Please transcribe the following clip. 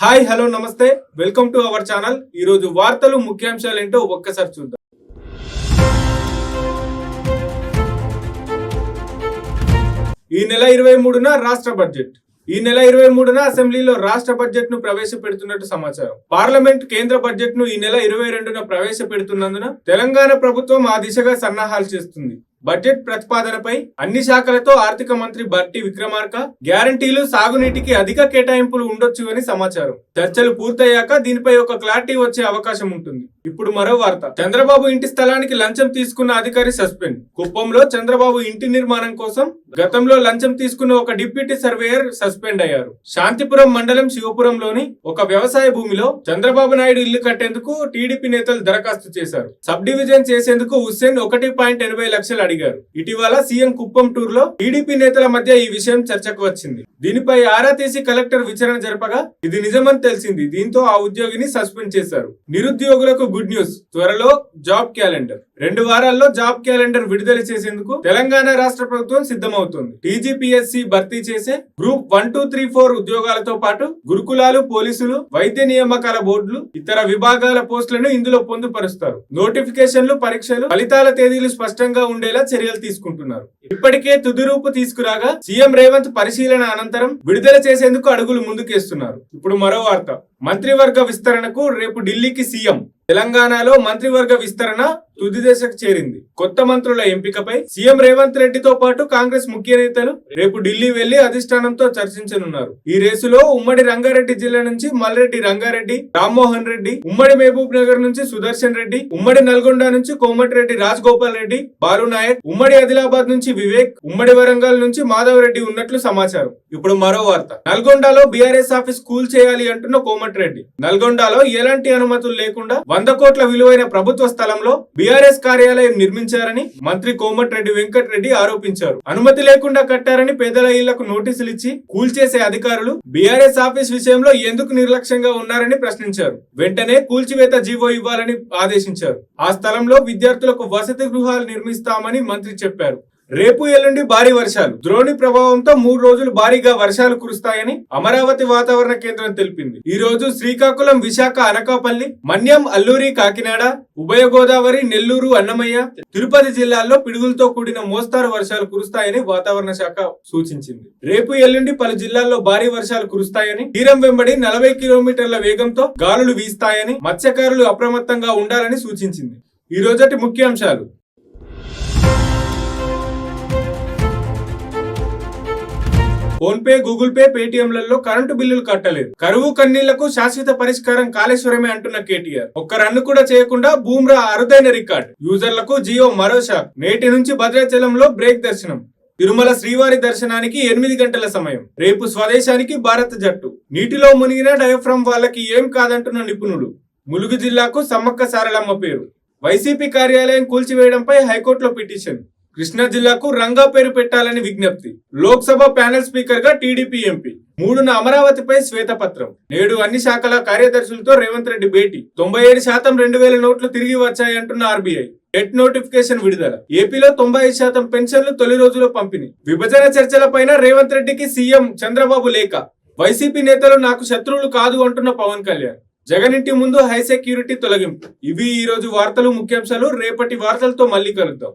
Hi hello నమస్తే welcome to our channel. ఈ రోజు వార్తలు ముఖ్యాంశాలు ఏంటో ఒక్కసారి చూద్దాం. ఈ నెల 23న రాష్ట్ర బడ్జెట్. ఈ నెల 23న అసెంబ్లీలో రాష్ట్ర బడ్జెట్ ను ప్రవేశపెడుతున్నట్టు సమాచారం. పార్లమెంట్ కేంద్ర బడ్జెట్ ను ఈ నెల 22న ప్రవేశపెడుతున్నందున తెలంగాణ ప్రభుత్వం ఆ దిశగా సన్నాహాలు చేస్తుంది. బడ్జెట్ ప్రతిపాదనపై అన్ని శాఖలతో ఆర్థిక మంత్రి భట్టి విక్రమార్క గ్యారంటీలు, సాగునీటికి అధిక కేటాయింపులు ఉండొచ్చు అని సమాచారం. చర్చలు పూర్తయ్యాక దీనిపై ఒక క్లారిటీ వచ్చే అవకాశం ఉంటుంది. ఇప్పుడు మరో వార్త. చంద్రబాబు ఇంటి స్థలానికి లంచం తీసుకున్న అధికారి సస్పెండ్. కుప్పంలో చంద్రబాబు ఇంటి నిర్మాణం కోసం గతంలో లంచం తీసుకున్న ఒక డిప్యూటీ సర్వేయర్ సస్పెండ్ అయ్యారు. శాంతిపురం మండలం శివపురంలోని ఒక వ్యవసాయ భూమిలో చంద్రబాబు నాయుడు ఇల్లు కట్టేందుకు టీడీపీ నేతలు దరఖాస్తు చేశారు. సబ్ డివిజన్ చేసేందుకు హుస్సేన్ 1.80 లక్షలు అడిగారు. ఇటీవల సీఎం కుప్పం టూర్ లో టీడీపీ నేతల మధ్య ఈ విషయం చర్చకు వచ్చింది. దీనిపై ఆరా తీసి కలెక్టర్ విచారణ జరపగా ఇది నిజమని తెలిసింది. దీంతో ఆ ఉద్యోగిని సస్పెండ్ చేశారు. నిరుద్యోగులకు గుడ్ న్యూస్. త్వరలో జాబ్ క్యాలెండర్. 2 వారాల్లో జాబ్ క్యాలెండర్ విడుదల చేసేందుకు తెలంగాణ రాష్ట్ర ప్రభుత్వం సిద్ధమవుతోంది. టీజీపీఎస్సీ భర్తీ చేసే గ్రూప్ 1, 2, 3, 4 ఉద్యోగాలతో పాటు గురుకులాలు, పోలీసులు, వైద్య నియామకాల బోర్డులు, ఇతర విభాగాల పోస్టులను ఇందులో పొందుపరుస్తారు. నోటిఫికేషన్లు, పరీక్షలు, ఫలితాల తేదీలు స్పష్టంగా ఉండేలా చర్యలు తీసుకుంటున్నారు. ఇప్పటికే తుది రూపు తీసుకురాగా సీఎం రేవంత్ పరిశీలన అనంతరం విడుదల చేసేందుకు అడుగులు ముందుకేస్తున్నారు. ఇప్పుడు మరో వార్త. మంత్రివర్గ విస్తరణకు రేపు ఢిల్లీకి సీఎం. తెలంగాణలో మంత్రివర్గ విస్తరణ తుది దశకు చేరింది. కొత్త మంత్రుల ఎంపికపై సీఎం రేవంత్ రెడ్డితో పాటు కాంగ్రెస్ ముఖ్య నేతలు రేపు ఢిల్లీ వెళ్లి అధిష్టానంతో చర్చించనున్నారు. ఈ రేసులో ఉమ్మడి రంగారెడ్డి జిల్లా నుంచి మల్రెడ్డి రంగారెడ్డి, రామ్మోహన్ రెడ్డి, ఉమ్మడి మహబూబ్ నగర్ నుంచి సుదర్శన్ రెడ్డి, ఉమ్మడి నల్గొండ నుంచి కోమటిరెడ్డి రాజగోపాల్ రెడ్డి, బాలు నాయక్, ఉమ్మడి ఆదిలాబాద్ నుంచి వివేక్, ఉమ్మడి వరంగల్ నుంచి మాధవ్ రెడ్డి ఉన్నట్లు సమాచారం. ఇప్పుడు మరో వార్త. నల్గొండలో బీఆర్ఎస్ ఆఫీస్ కూల్ చేయాలి అంటున్న కోమటిరెడ్డి. నల్గొండలో ఎలాంటి అనుమతులు లేకుండా 100 కోట్ల విలువైన ప్రభుత్వ స్థలంలో బీఆర్ఎస్ కార్యాలయం నిర్మించారని మంత్రి కోమటిరెడ్డి వెంకటరెడ్డి ఆరోపించారు. అనుమతి లేకుండా కట్టారని పేదల ఇళ్లకు నోటీసులు ఇచ్చి కూల్చేసే అధికారులు బీఆర్ఎస్ ఆఫీస్ విషయంలో ఎందుకు నిర్లక్ష్యంగా ఉన్నారని ప్రశ్నించారు. వెంటనే కూల్చివేత జీవో ఇవ్వాలని ఆదేశించారు. ఆ స్థలంలో విద్యార్థులకు వసతి గృహాలు నిర్మిస్తామని మంత్రి చెప్పారు. రేపు ఎల్లుండి భారీ వర్షాలు. ద్రోణి ప్రభావంతో 3 రోజులు భారీగా వర్షాలు కురుస్తాయని అమరావతి వాతావరణ కేంద్రం తెలిపింది. ఈ రోజు శ్రీకాకుళం, విశాఖ, అనకాపల్లి, మన్యం, అల్లూరి, కాకినాడ, ఉభయ గోదావరి, నెల్లూరు, అన్నమయ్య, తిరుపతి జిల్లాల్లో పిడుగులతో కూడిన మోస్తారు వర్షాలు కురుస్తాయని వాతావరణ శాఖ సూచించింది. రేపు ఎల్లుండి పలు జిల్లాల్లో భారీ వర్షాలు కురుస్తాయని, తీరం వెంబడి 40 కిలోమీటర్ల వేగంతో గాలులు వీస్తాయని, మత్స్యకారులు అప్రమత్తంగా ఉండాలని సూచించింది. ఈ రోజటి ముఖ్యాంశాలు. ఫోన్ పే, గూగుల్ పే, పేటీఎంలలో కరెంటు బిల్లులు కట్టలేదు. కరువు కన్నీళ్లకు శాశ్వత పరిష్కారం కాళేశ్వరమే అంటున్న కేటీఆర్. ఒక్క రన్ను కూడా చేయకుండా బూమ్రా అరుదైన రికార్డ్. యూజర్లకు జియో మరో షాక్. నేటి నుంచి భద్రాచలంలో బ్రేక్ దర్శనం. తిరుమల శ్రీవారి దర్శనానికి 8 గంటల సమయం. రేపు స్వదేశానికి భారత జట్టు. నీటిలో మునిగిన డయాఫ్రమ్ వాళ్ళకి ఏం కాదంటున్న నిపుణులు. ములుగు జిల్లాకు సమ్మక్క సారలమ్మ పేరు. వైసీపీ కార్యాలయం కూల్చివేయడంపై హైకోర్టులో పిటిషన్. కృష్ణా జిల్లాకు రంగా పేరు పెట్టాలని విజ్ఞప్తి. లోక్సభ ప్యానెల్ స్పీకర్ గా టీడీపీ ఎంపీ. 3న అమరావతిపై శ్వేతపత్రం. నేడు అన్ని శాఖల కార్యదర్శులతో రేవంత్ రెడ్డి భేటీ. 97% 2000 నోట్లు తిరిగి వచ్చాయంటున్న ఆర్బీఐ. డెట్ నోటిఫికేషన్ విడుదల. ఏపీలో 95% పెన్షన్లు తొలి రోజులో పంపిణీ. విభజన చర్చలపైన రేవంత్ రెడ్డికి సీఎం చంద్రబాబు లేఖ. వైసీపీ నేతలు నాకు శత్రువులు కాదు అంటున్న పవన్ కళ్యాణ్. జగన్ ఇంటి ముందు హై సెక్యూరిటీ తొలగింపు. ఇవి ఈ రోజు వార్తలు ముఖ్యాంశాలు. రేపటి వార్తలతో మళ్ళీ కలుద్దాం.